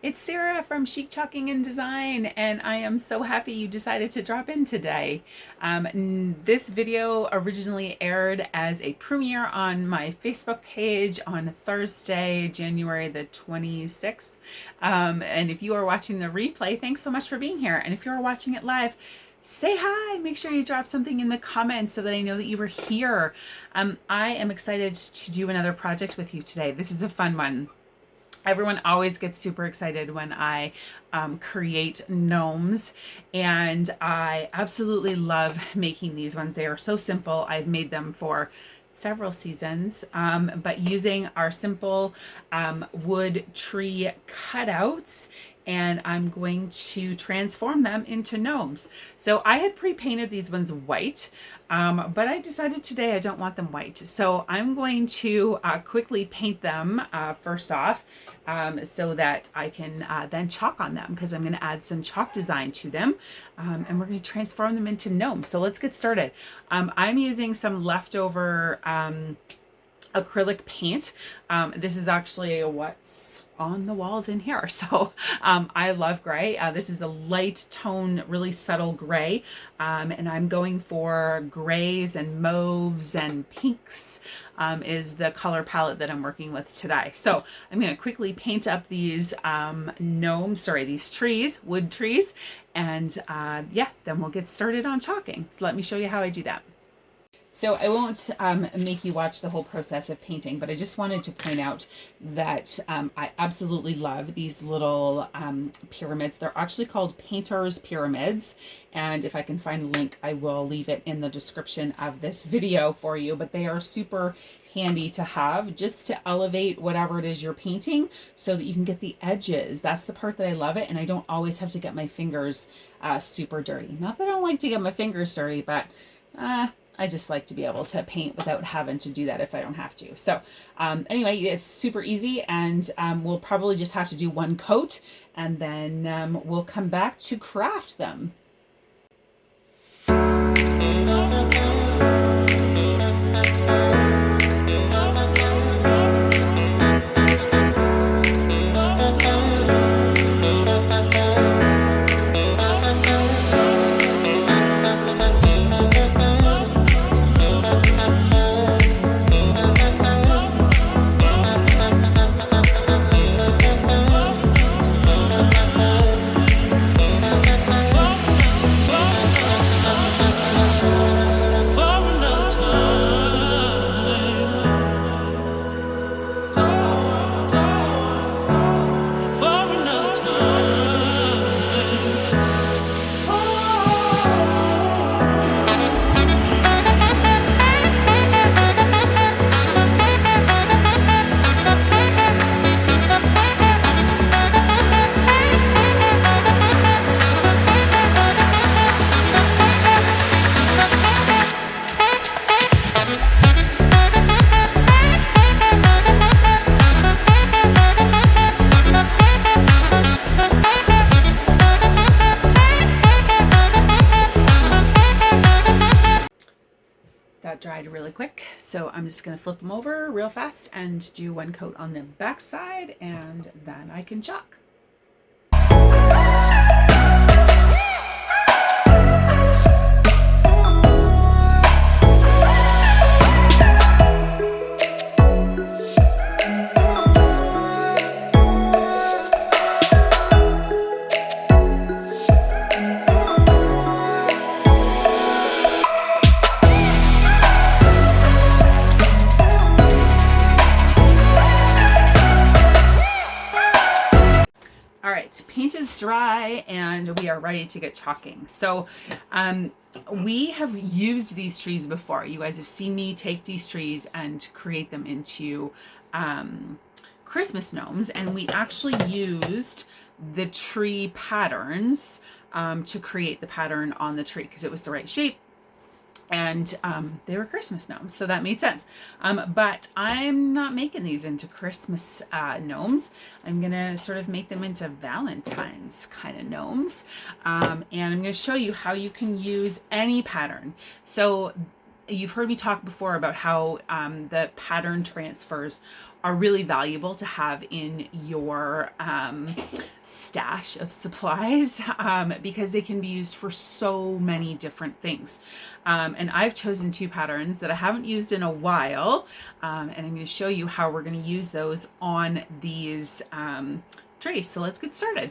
It's Sarah from chic.chalkinganddesign, and I am so happy you decided to drop in today. This video originally aired as a premiere on my Facebook page on Thursday, January the 26th. And if you are watching the replay, thanks so much for being here. And if you're watching it live, say hi. Make sure you drop something in the comments so that I know that you were here. I am excited to do another project with you today. This is a fun one. Everyone always gets super excited when I create gnomes, and I absolutely love making these ones. They are so simple. I've made them for several seasons, but using our simple wood tree cutouts, and I'm going to transform them into gnomes. So I had pre-painted these ones white, but I decided today I don't want them white. So I'm going to quickly paint them first off, so that I can then chalk on them, because I'm going to add some chalk design to them, and we're going to transform them into gnomes. So let's get started. I'm using some leftover acrylic paint. This is actually what's on the walls in here. So I love gray. This is a light tone, really subtle gray, and I'm going for grays and mauves and pinks is the color palette that I'm working with today. So I'm going to quickly paint up these these trees, wood trees, and yeah, then we'll get started on chalking. So let me show you how I do that. So I won't make you watch the whole process of painting, but I just wanted to point out that I absolutely love these little pyramids. They're actually called painter's pyramids. And if I can find a link, I will leave it in the description of this video for you. But they are super handy to have just to elevate whatever it is you're painting so that you can get the edges. That's the part that I love it. And I don't always have to get my fingers super dirty. Not that I don't like to get my fingers dirty, but I just like to be able to paint without having to do that if I don't have to. So anyway, it's super easy, and we'll probably just have to do one coat, and then we'll come back to craft them. That dried really quick, so I'm just going to flip them over real fast and do one coat on the back side, and then I can chalk. Paint is dry and we are ready to get chalking. So we have used these trees before. You guys have seen me take these trees and create them into Christmas gnomes, and we actually used the tree patterns to create the pattern on the tree because it was the right shape. And they were Christmas gnomes, so that made sense. But I'm not making these into Christmas gnomes. I'm gonna sort of make them into Valentine's kind of gnomes. And I'm gonna show you how you can use any pattern. So you've heard me talk before about how the pattern transfers are really valuable to have in your stash of supplies because they can be used for so many different things. And I've chosen 2 patterns that I haven't used in a while, and I'm going to show you how we're going to use those on these trays. So let's get started.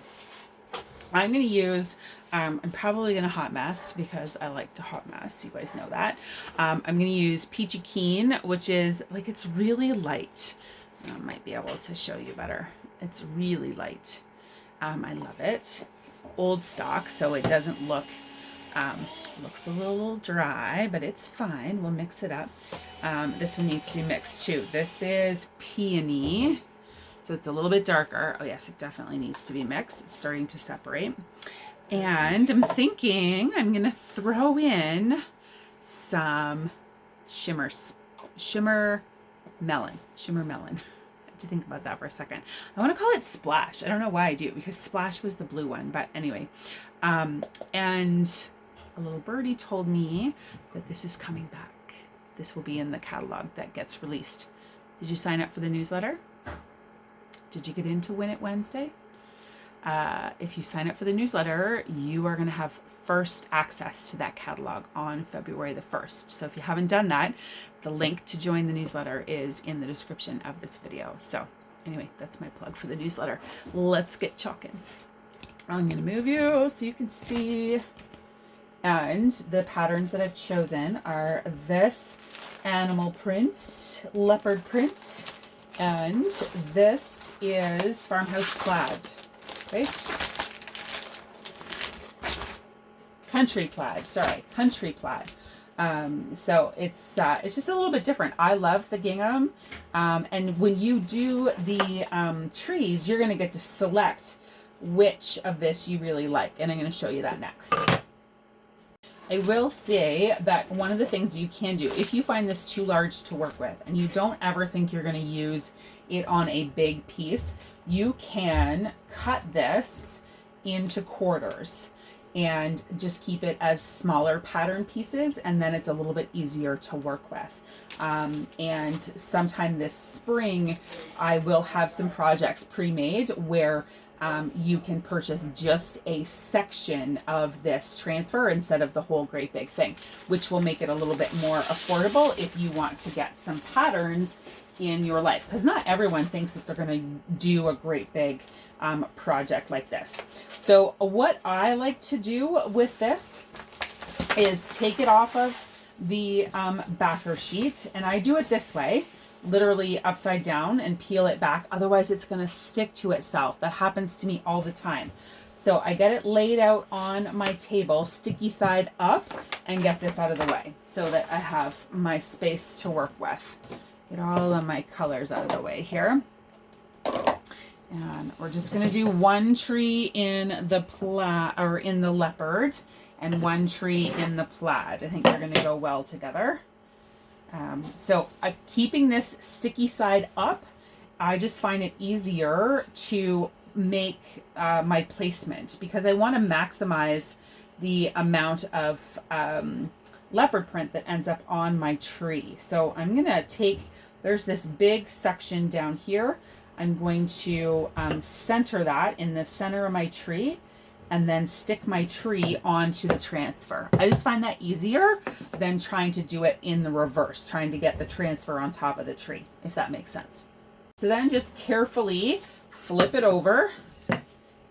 I'm going to use, I'm probably going to hot mess because I like to hot mess. You guys know that. I'm going to use Peachy Keen, which is like, it's really light. I might be able to show you better. It's really light. I love it. Old stock, so it doesn't look, looks a little dry, but it's fine. We'll mix it up. This one needs to be mixed too. This is Peony. So it's a little bit darker. Oh yes, it definitely needs to be mixed. It's starting to separate. And I'm thinking I'm gonna throw in some shimmer melon. I have to think about that for a second. I want to call it Splash. I don't know why I do, because Splash was the blue one, but anyway. And a little birdie told me that this is coming back. This will be in the catalog that gets released. Did you sign up for the newsletter? Did you get into Win It Wednesday? If you sign up for the newsletter, you are going to have first access to that catalog on February the 1st. So if you haven't done that, the link to join the newsletter is in the description of this video. So anyway, that's my plug for the newsletter. Let's get chalking. I'm going to move you so you can see. And the patterns that I've chosen are this animal print, leopard print, and this is farmhouse plaid, right? Country plaid. So it's just a little bit different. I love the gingham, and when you do the trees, you're going to get to select which of this you really like, and I'm going to show you that next. I will say that one of the things you can do, if you find this too large to work with and you don't ever think you're going to use it on a big piece, you can cut this into quarters and just keep it as smaller pattern pieces, and then it's a little bit easier to work with. And sometime this spring, I will have some projects pre-made where you can purchase just a section of this transfer instead of the whole great big thing, which will make it a little bit more affordable if you want to get some patterns in your life, because not everyone thinks that they're going to do a great big project like this. So what I like to do with this is take it off of the backer sheet, and I do it this way, literally upside down, and peel it back. Otherwise it's going to stick to itself. That happens to me all the time. So I get it laid out on my table, sticky side up, and get this out of the way so that I have my space to work with. Get all of my colors out of the way here. And we're just going to do one tree in the in the leopard and one tree in the plaid. I think they're going to go well together. So keeping this sticky side up, I just find it easier to make my placement, because I want to maximize the amount of leopard print that ends up on my tree. So I'm going to take, there's this big section down here. I'm going to center that in the center of my tree, and then stick my tree onto the transfer. I just find that easier than trying to do it in the reverse, trying to get the transfer on top of the tree, if that makes sense. So then just carefully flip it over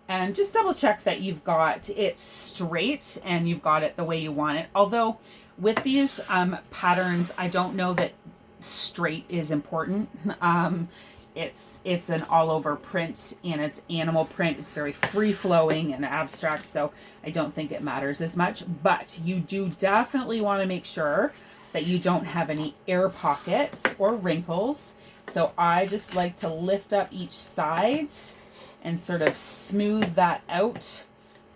and just double check that you've got it straight and you've got it the way you want it. Although with these patterns, I don't know that straight is important. It's an all-over print, and it's animal print. It's very free-flowing and abstract, so I don't think it matters as much. But you do definitely want to make sure that you don't have any air pockets or wrinkles. So I just like to lift up each side and sort of smooth that out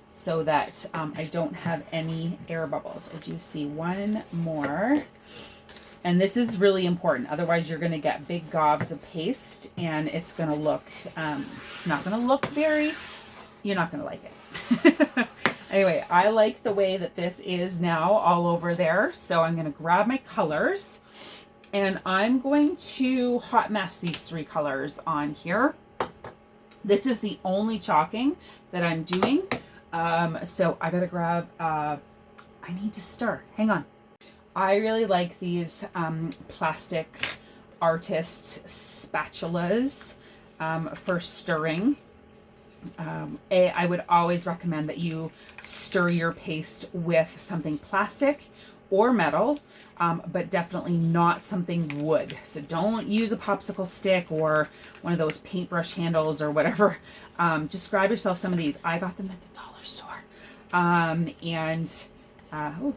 so that I don't have any air bubbles. I do see one more. And this is really important. Otherwise, you're going to get big gobs of paste, and it's going to look, it's not going to look very, you're not going to like it. Anyway, I like the way that this is now all over there. So I'm going to grab my colors and I'm going to hot mess these 3 colors on here. This is the only chalking that I'm doing. So I got to grab, I need to stir. Hang on. I really like these plastic artist spatulas for stirring. I would always recommend that you stir your paste with something plastic or metal, but definitely not something wood. So don't use a popsicle stick or one of those paintbrush handles or whatever. Just grab yourself some of these. I got them at the dollar store. Oh,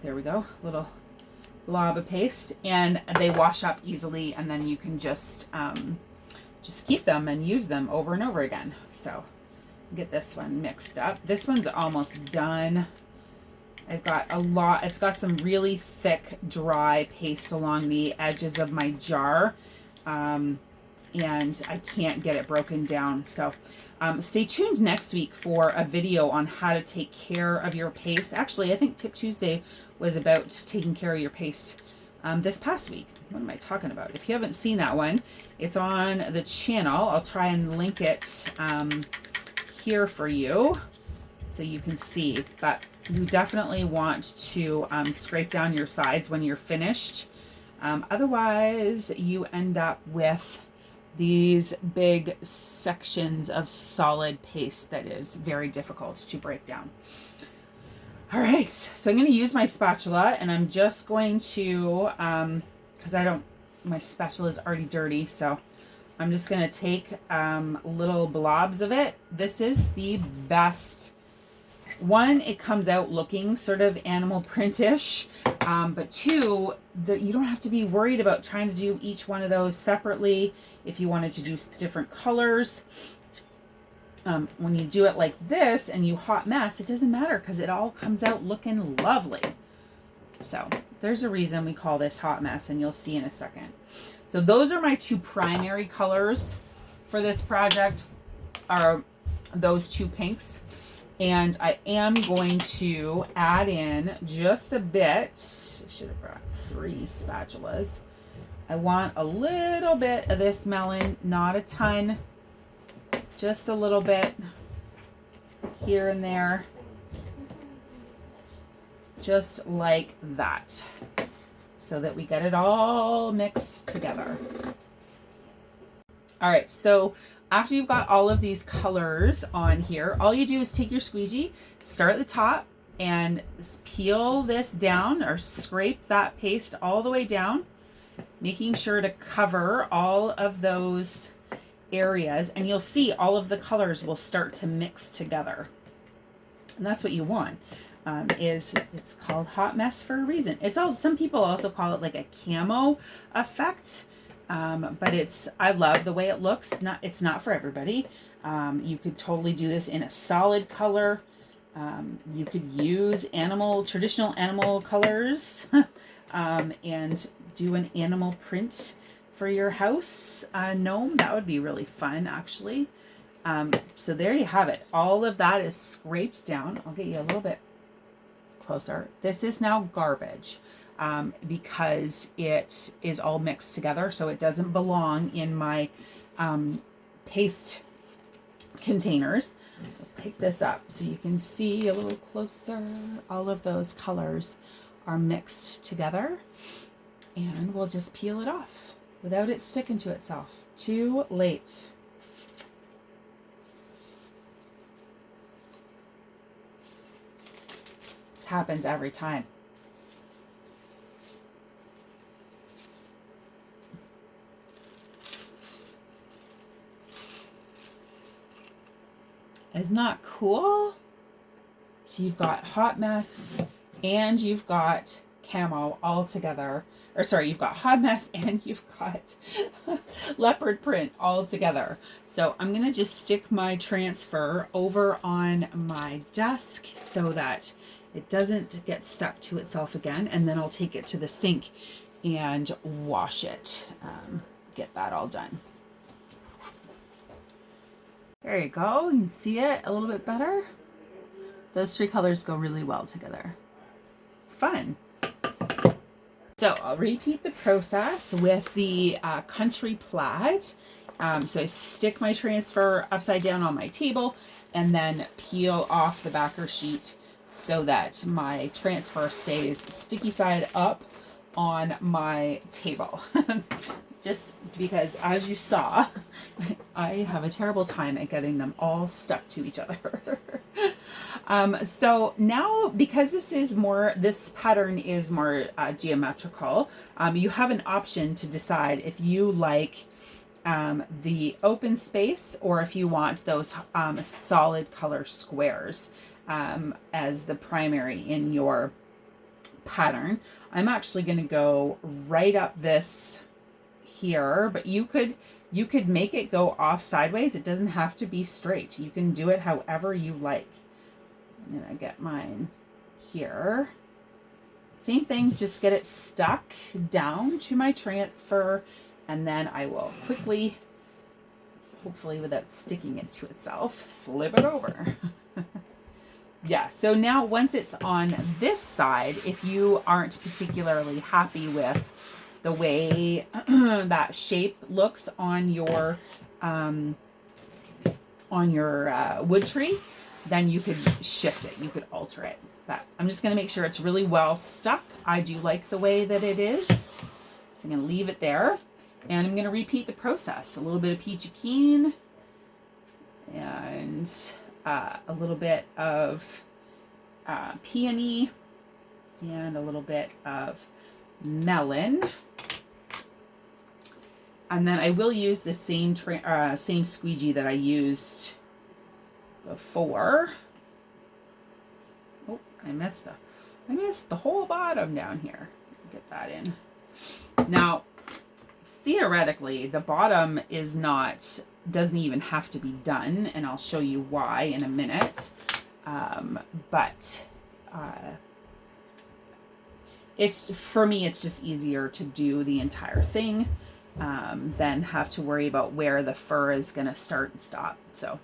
there we go. Little blob of paste, and they wash up easily, and then you can just keep them and use them over and over again. So get this one mixed up. This one's almost done. I've got a lot. It's got some really thick, dry paste along the edges of my jar, and I can't get it broken down. So stay tuned next week for a video on how to take care of your paste. Actually, I think Tip Tuesday was about taking care of your paste this past week. What am I talking about? If you haven't seen that one, it's on the channel. I'll try and link it here for you so you can see. But you definitely want to scrape down your sides when you're finished. Otherwise, you end up with these big sections of solid paste that is very difficult to break down. All right, so I'm going to use my spatula, and I'm just going to, because my spatula is already dirty, so I'm just going to take little blobs of it. This is the best one. It comes out looking sort of animal printish, but 2, you don't have to be worried about trying to do each one of those separately. If you wanted to do different colors, when you do it like this and you hot mess, it doesn't matter because it all comes out looking lovely. So there's a reason we call this hot mess, and you'll see in a second. So those are my 2 primary colors for this project, are those 2 pinks. And I am going to add in just a bit. I should have brought 3 spatulas. I want a little bit of this melon, not a ton, just a little bit here and there, just like that, so that we get it all mixed together. All right, so after you've got all of these colors on here, all you do is take your squeegee, start at the top, and peel this down or scrape that paste all the way down, making sure to cover all of those areas, and you'll see all of the colors will start to mix together. And that's what you want. It's called hot mess for a reason. It's also, some people also call it like a camo effect. But I love the way it looks. It's not for everybody. You could totally do this in a solid color. You could use traditional animal colors, and do an animal print for your house gnome. That would be really fun, actually. So there you have it. All of that is scraped down. I'll get you a little bit closer. This is now garbage. Because it is all mixed together, so it doesn't belong in my paste containers. I'll pick this up so you can see a little closer. All of those colors are mixed together, and we'll just peel it off without it sticking to itself. Too late. This happens every time. Isn't that cool? So you've got hot mess and you've got camo all together. Or sorry, you've got hot mess and you've got leopard print all together. So I'm going to just stick my transfer over on my desk so that it doesn't get stuck to itself again. And then I'll take it to the sink and wash it. Get that all done. There you go. You can see it a little bit better. Those three colors go really well together. It's fun. So I'll repeat the process with the country plaid. So I stick my transfer upside down on my table and then peel off the backer sheet so that my transfer stays sticky side up on my table. Just because, as you saw, I have a terrible time at getting them all stuck to each other. So now, because this pattern is more geometrical, you have an option to decide if you like the open space or if you want those solid color squares as the primary in your pattern. I'm actually going to go right up this here, but you could make it go off sideways. It doesn't have to be straight. You can do it however you like. And then I get mine here. Same thing, just get it stuck down to my transfer, and then I will quickly, hopefully without sticking it to itself, flip it over. Yeah, so now once it's on this side, if you aren't particularly happy with the way that shape looks on your wood tree, then you could shift it, you could alter it. But I'm just gonna make sure it's really well stuck. I do like the way that it is. So I'm gonna leave it there. And I'm gonna repeat the process. A little bit of peachy keen and a little bit of peony and a little bit of melon. And then I will use the same squeegee that I used before. Oh, I missed the whole bottom down here. Get that in. Now, theoretically, the bottom doesn't even have to be done, and I'll show you why in a minute. For me, it's just easier to do the entire thing than have to worry about where the fur is going to start and stop. So,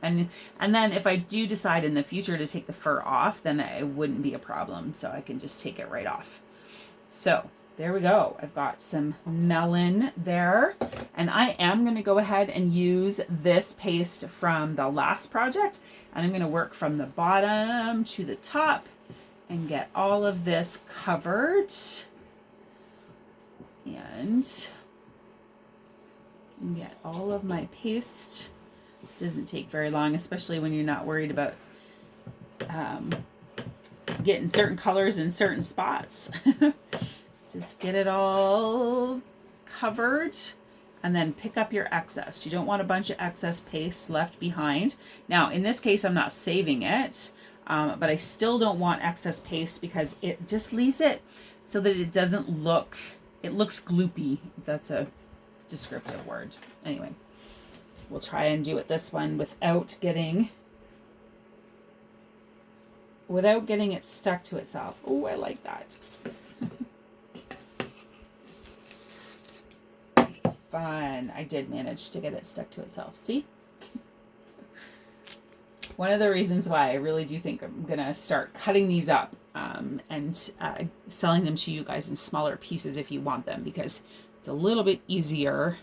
and then if I do decide in the future to take the fur off, then it wouldn't be a problem. So I can just take it right off. So there we go. I've got some melon there, and I am going to go ahead and use this paste from the last project, and I'm going to work from the bottom to the top and get all of this covered and get all of my paste. Doesn't take very long, especially when you're not worried about getting certain colors in certain spots. Just get it all covered and then pick up your excess. You don't want a bunch of excess paste left behind. Now, in this case, I'm not saving it, but I still don't want excess paste because it just leaves it so that it doesn't look, it looks gloopy, if that's a descriptive word. Anyway, we'll try and do it this one without getting it stuck to itself. Oh, I like that. Fun. I did manage to get it stuck to itself. See? One of the reasons why I really do think I'm going to start cutting these up and selling them to you guys in smaller pieces if you want them, because it's a little bit easier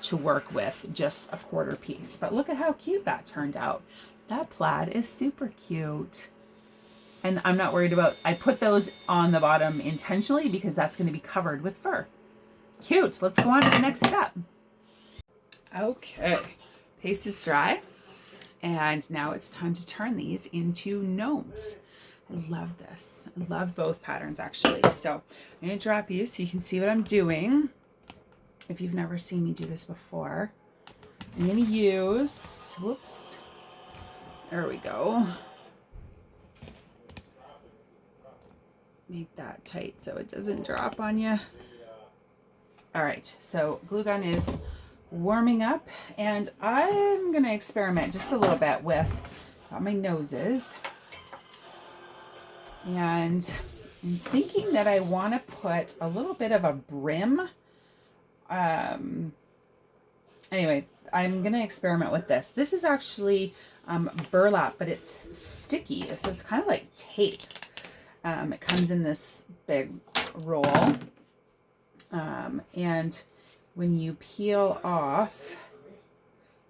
to work with just a quarter piece. But look at how cute that turned out. That plaid is super cute. And I'm not worried about, I put those on the bottom intentionally because that's going to be covered with fur. Cute. Let's go on to the next step. Okay, paste is dry, and now it's time to turn these into gnomes. I love this. I love both patterns actually. So I'm going to drop you so you can see what I'm doing. If you've never seen me do this before, I'm going to use, whoops, there we go. Make that tight so it doesn't drop on you. All right, so glue gun is warming up, and I'm gonna experiment just a little bit with my noses. And I'm thinking that I want to put a little bit of a brim. Anyway, I'm going to experiment with this. This is actually burlap, but it's sticky, so it's kind of like tape. It comes in this big roll, and when you peel off,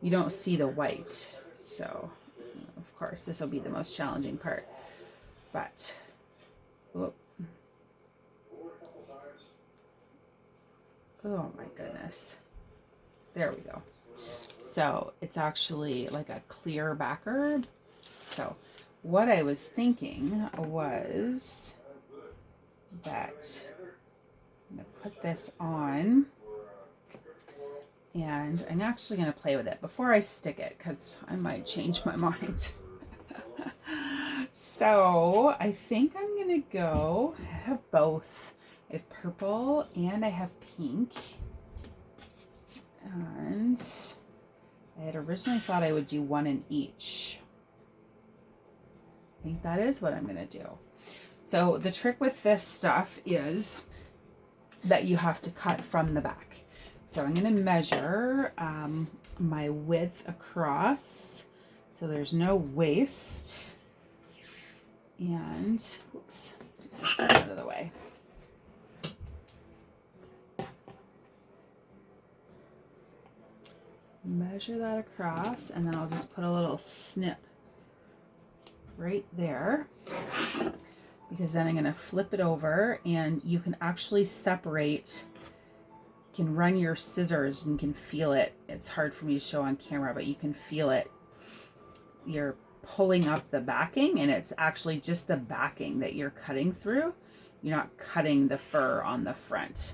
you don't see the white. So, of course, this will be the most challenging part. But, whoop. Oh my goodness. There we go. So it's actually like a clear backer. So what I was thinking was that I'm going to put this on, and I'm actually going to play with it before I stick it because I might change my mind. So I think I'm going to go, I have both. I have purple and I have pink. And I had originally thought I would do one in each. I think that is what I'm going to do. So the trick with this stuff is that you have to cut from the back. So I'm going to measure my width across so there's no waste. And, whoops, get this out of the way. Measure that across, and then I'll just put a little snip right there, because then I'm going to flip it over, and you can actually separate. You can run your scissors and you can feel it. It's hard for me to show on camera, but you can feel it. You're pulling up the backing, and it's actually just the backing that you're cutting through. You're not cutting the fur on the front.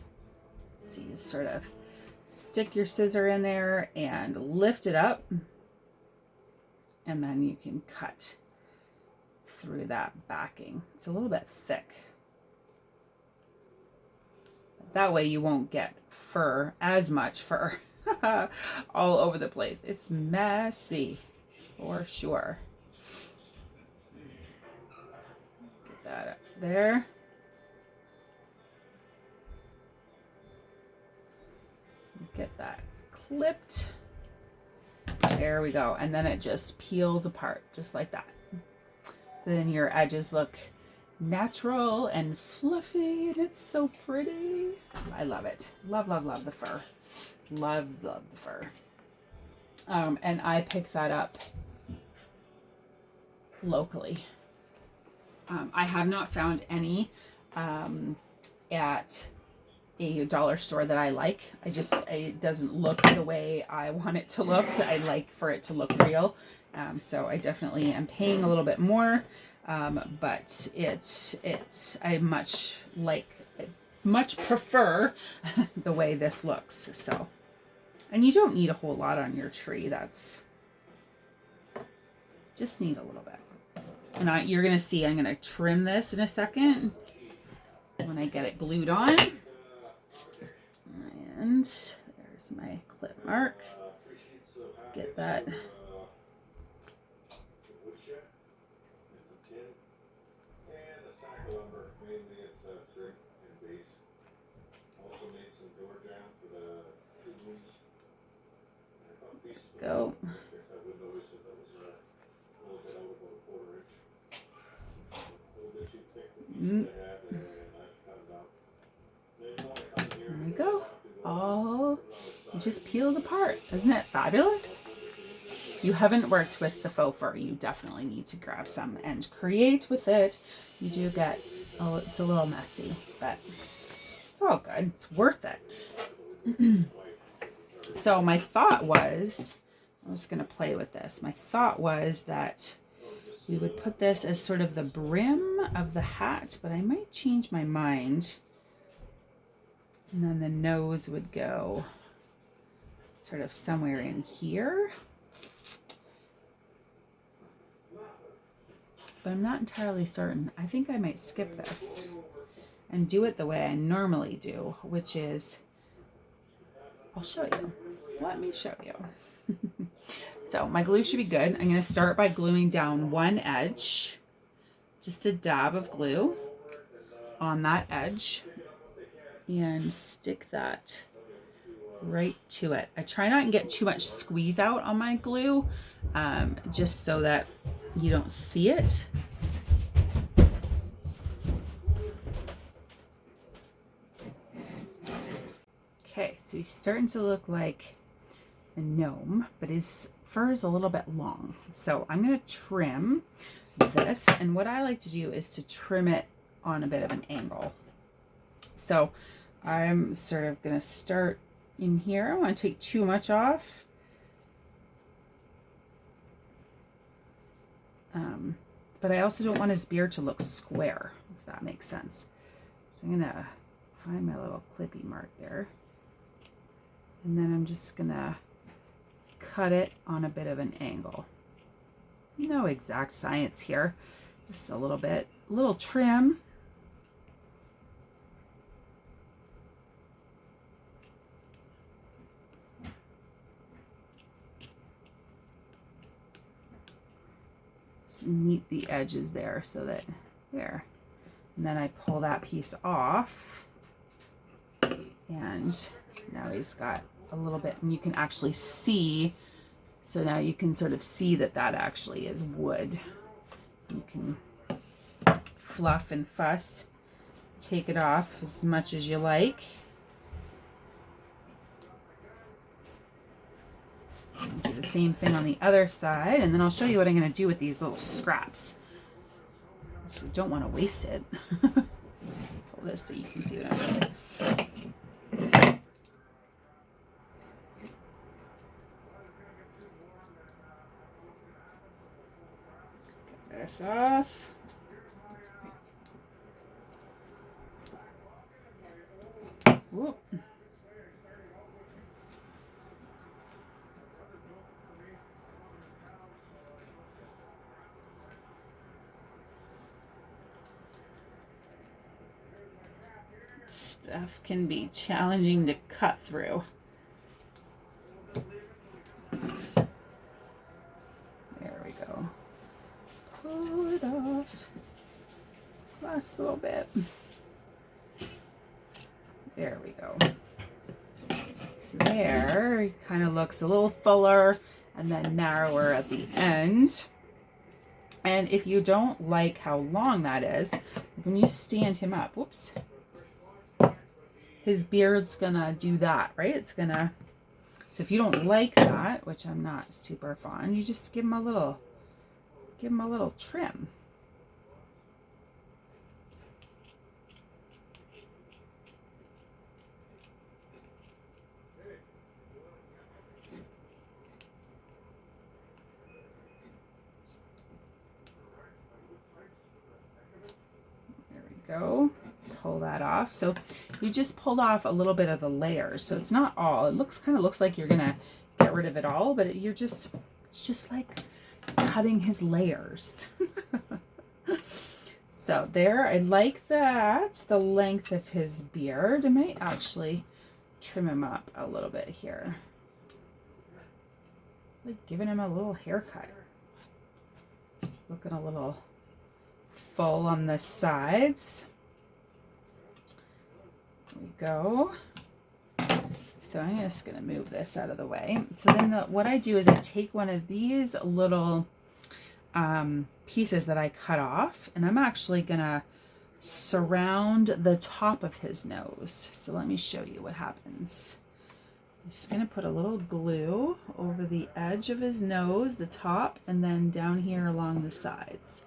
So you just sort of stick your scissor in there and lift it up, and then you can cut through that backing. It's a little bit thick. That way you won't get fur, as much fur, all over the place. It's messy for sure. Get that up there. Get that clipped. There we go. And then it just peels apart just like that. So then your edges look natural and fluffy, and it's so pretty. I love it. Love, love, love the fur. Love, love the fur. And I picked that up locally. I have not found any at a dollar store that I like. It doesn't look the way I want it to look. I like for it to look real. So I definitely am paying a little bit more, but I much prefer the way this looks. So, and you don't need a whole lot on your tree. Just need a little bit. And you're gonna see I'm gonna trim this in a second when I get it glued on. And there's my clip mark. Get that. Go. There we go. It just peels apart. Isn't it fabulous? If you haven't worked with the faux fur, you definitely need to grab some and create with it. You do get, it's a little messy, but it's all good. It's worth it. So my thought was, I was going to play with this. My thought was that we would put this as sort of the brim of the hat, but I might change my mind. And then the nose would go sort of somewhere in here. But I'm not entirely certain. I think I might skip this and do it the way I normally do, which is, I'll show you. Let me show you. So my glue should be good. I'm going to start by gluing down one edge, just a dab of glue on that edge, and stick that right to it. I try not to get too much squeeze out on my glue, just so that you don't see it. Okay, so he's starting to look like a gnome, but his fur is a little bit long. So I'm going to trim this, and what I like to do is to trim it on a bit of an angle. So I'm sort of going to start in here. I don't want to take too much off. But I also don't want his beard to look square, if that makes sense. So I'm going to find my little clippy mark there. And then I'm just going to cut it on a bit of an angle. No exact science here, just a little bit, a little trim. Meet the edges there so that there, and then I pull that piece off, and now he's got a little bit, and you can actually see, so now you can sort of see that that actually is wood. You can fluff and fuss, take it off as much as you like. Do the same thing on the other side, and then I'll show you what I'm going to do with these little scraps. So don't want to waste it. Pull this so you can see what I'm doing. Get this off. Whoop. Stuff can be challenging to cut through. There we go. Pull it off. Last little bit. There we go. So there, it kind of looks a little fuller and then narrower at the end. And if you don't like how long that is, when you stand him up, whoops, his beard's gonna do that, right? It's gonna, so if you don't like that, which I'm not super fond, you just give him a little trim. There we go. Pull that off. So you just pulled off a little bit of the layers. So it's not all. It kind of looks like you're gonna get rid of it all, but it's just like cutting his layers. So there, I like that. The length of his beard. I might actually trim him up a little bit here. It's like giving him a little haircut. Just looking a little full on the sides. There we go. So I'm just going to move this out of the way. So then what I do is I take one of these little pieces that I cut off, and I'm actually going to surround the top of his nose. So let me show you what happens. I'm just going to put a little glue over the edge of his nose, the top, and then down here along the sides.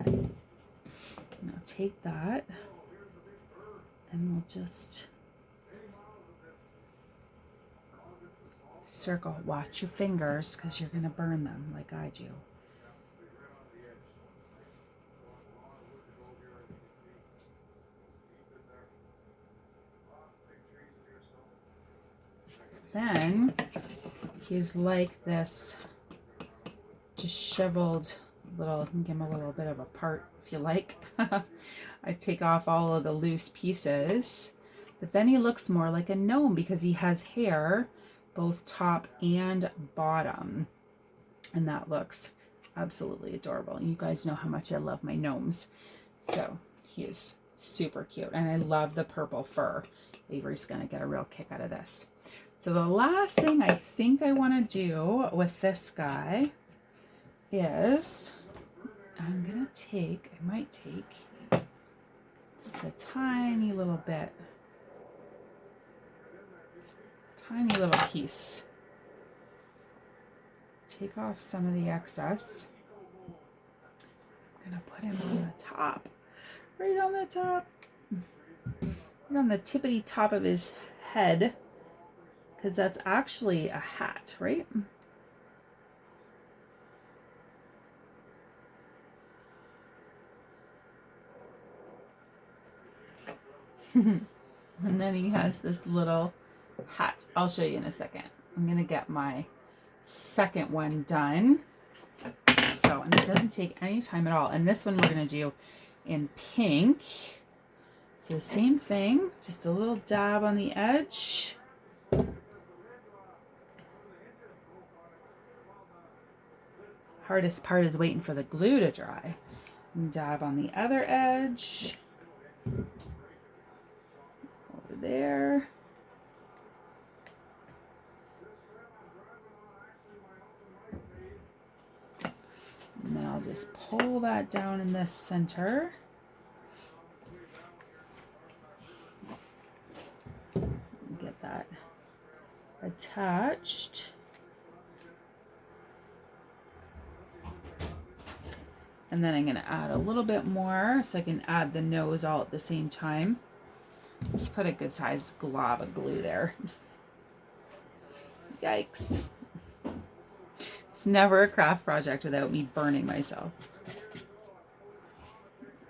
Now take that, and we'll just circle. Watch your fingers because you're going to burn them like I do. So then he's like this disheveled little, you can give him a little bit of a part if you like. I take off all of the loose pieces, but then he looks more like a gnome because he has hair both top and bottom, and that looks absolutely adorable. You guys know how much I love my gnomes. So he is Super cute. And I love the purple fur. Avery's going to get a real kick out of this. So the last thing I think I want to do with this guy is I might take just a tiny little piece. Take off some of the excess. I'm going to put him on the top, right on the top, right on the tippity top of his head, because that's actually a hat, right? And then he has this little hat. I'll show you in a second. I'm going to get my second one done. So, and it doesn't take any time at all. And this one we're going to do in pink. So same thing, just a little dab on the edge. Hardest part is waiting for the glue to dry. And dab on the other edge. Over there. And then I'll just pull that down in the center. Get that attached. And then I'm going to add a little bit more so I can add the nose all at the same time. Just put a good sized glob of glue there. Yikes. It's never a craft project without me burning myself.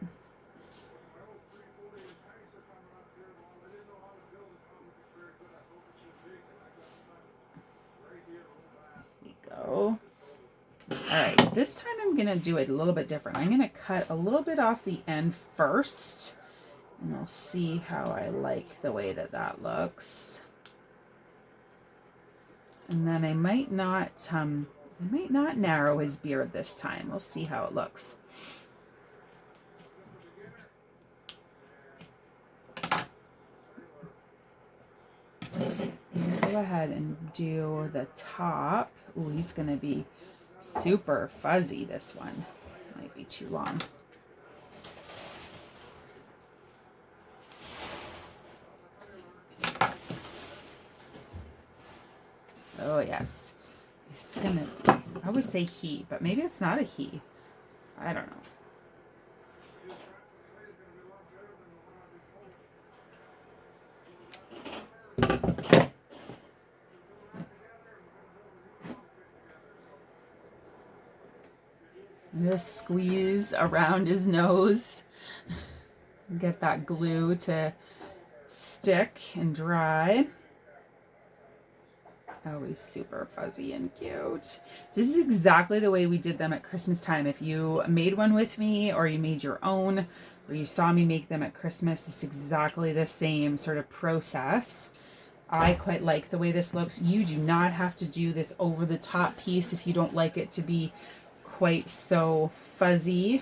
There we go. Alright, so this time I'm going to do it a little bit different. I'm going to cut a little bit off the end first. And I'll see how I like the way that that looks. And then I might not narrow his beard this time. We'll see how it looks. Go ahead and do the top. Ooh, he's going to be super fuzzy, this one. Might be too long. Oh, yes. It's going to, I always say he, but maybe it's not a he. I don't know. Just squeeze around his nose. Get that glue to stick and dry. Always super fuzzy and cute. So this is exactly the way we did them at Christmas time. If you made one with me or you made your own or you saw me make them at Christmas, it's exactly the same sort of process. I quite like the way this looks. You do not have to do this over the top piece if you don't like it to be quite so fuzzy.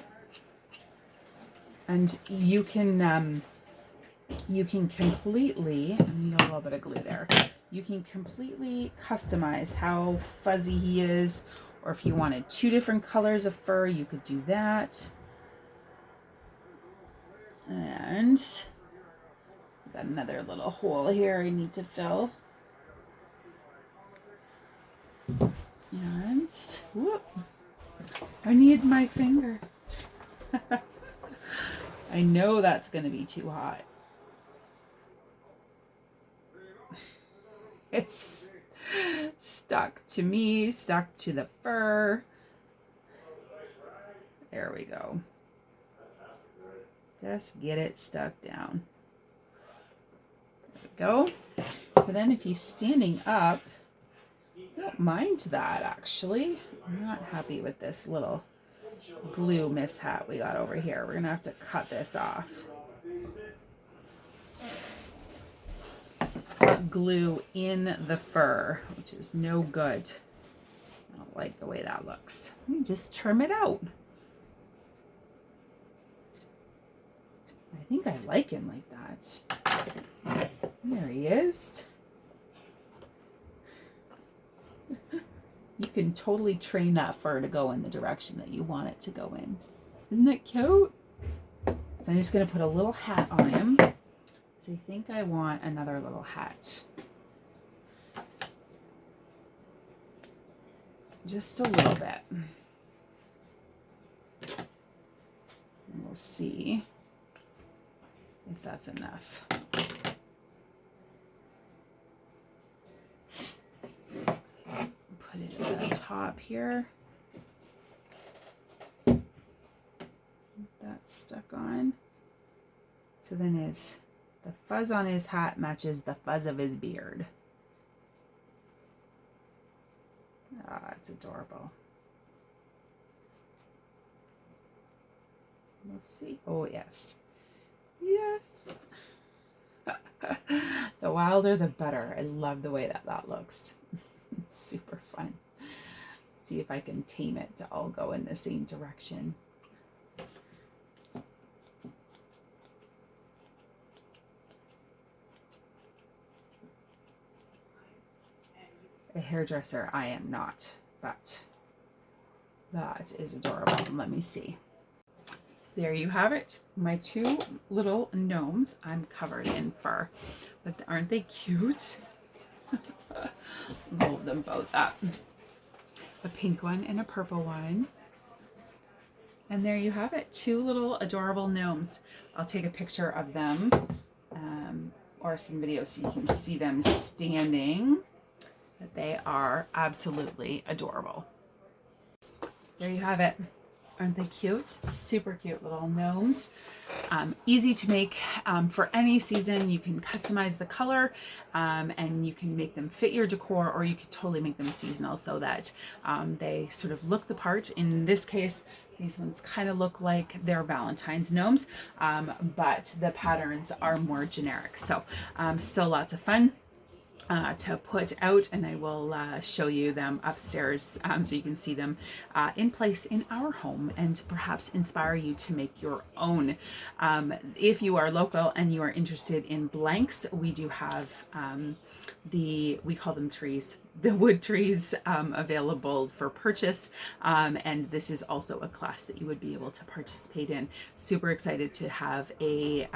And you can completely, I need a little bit of glue there. You can completely customize how fuzzy he is, or if you wanted 2 different colors of fur, you could do that. And I've got another little hole here I need to fill. And whoop, I need my finger. I know that's going to be too hot. It's stuck to me, stuck to the fur. There we go. Just get it stuck down. There we go. So then if he's standing up, I don't mind that actually. I'm not happy with this little glue mishap we got over here. We're going to have to cut this off. Glue in the fur, which is no good. I don't like the way that looks. Let me just trim it out. I think I like him like that. There he is. You can totally train that fur to go in the direction that you want it to go in. Isn't that cute? So I'm just going to put a little hat on him. So I think I want another little hat. Just a little bit. And we'll see if that's enough. Put it at the top here. That's stuck on. So then the fuzz on his hat matches the fuzz of his beard. Ah, it's adorable. Let's see. Oh, yes. Yes. The wilder, the better. I love the way that looks. It's super fun. See if I can tame it to all go in the same direction. A hairdresser I am not, but that is adorable. Let me see. So there you have it. My two little gnomes. I'm covered in fur, but aren't they cute? Roll them both up. A pink one and a purple one. And there you have it. Two little adorable gnomes. I'll take a picture of them or some videos so you can see them standing. But they are absolutely adorable. There you have it. Aren't they cute? Super cute little gnomes. Easy to make for any season. You can customize the color and you can make them fit your decor, or you could totally make them seasonal so that they sort of look the part. In this case, these ones kind of look like they're Valentine's gnomes, but the patterns are more generic. So still lots of fun to put out, and I will show you them upstairs so you can see them in place in our home and perhaps inspire you to make your own. If you are local and you are interested in blanks, we do have we call them trees, the wood trees available for purchase, and this is also a class that you would be able to participate in. Super excited to have a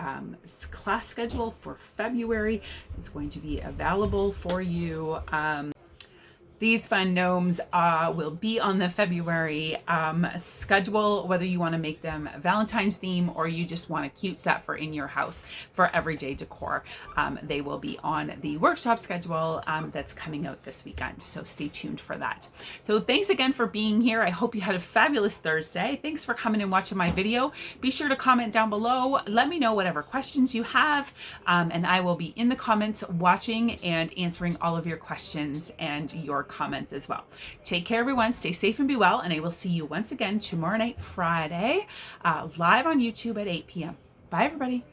class schedule for February. It's going to be available for you. These fun gnomes will be on the February schedule, whether you want to make them Valentine's theme or you just want a cute set for in your house for everyday decor. They will be on the workshop schedule that's coming out this weekend, so stay tuned for that. So thanks again for being here. I hope you had a fabulous Thursday. Thanks for coming and watching my video. Be sure to comment down below. Let me know whatever questions you have, and I will be in the comments watching and answering all of your questions and your comments as well. Take care, everyone. Stay safe and be well, and I will see you once again tomorrow night, Friday, live on YouTube at 8 p.m. Bye, everybody.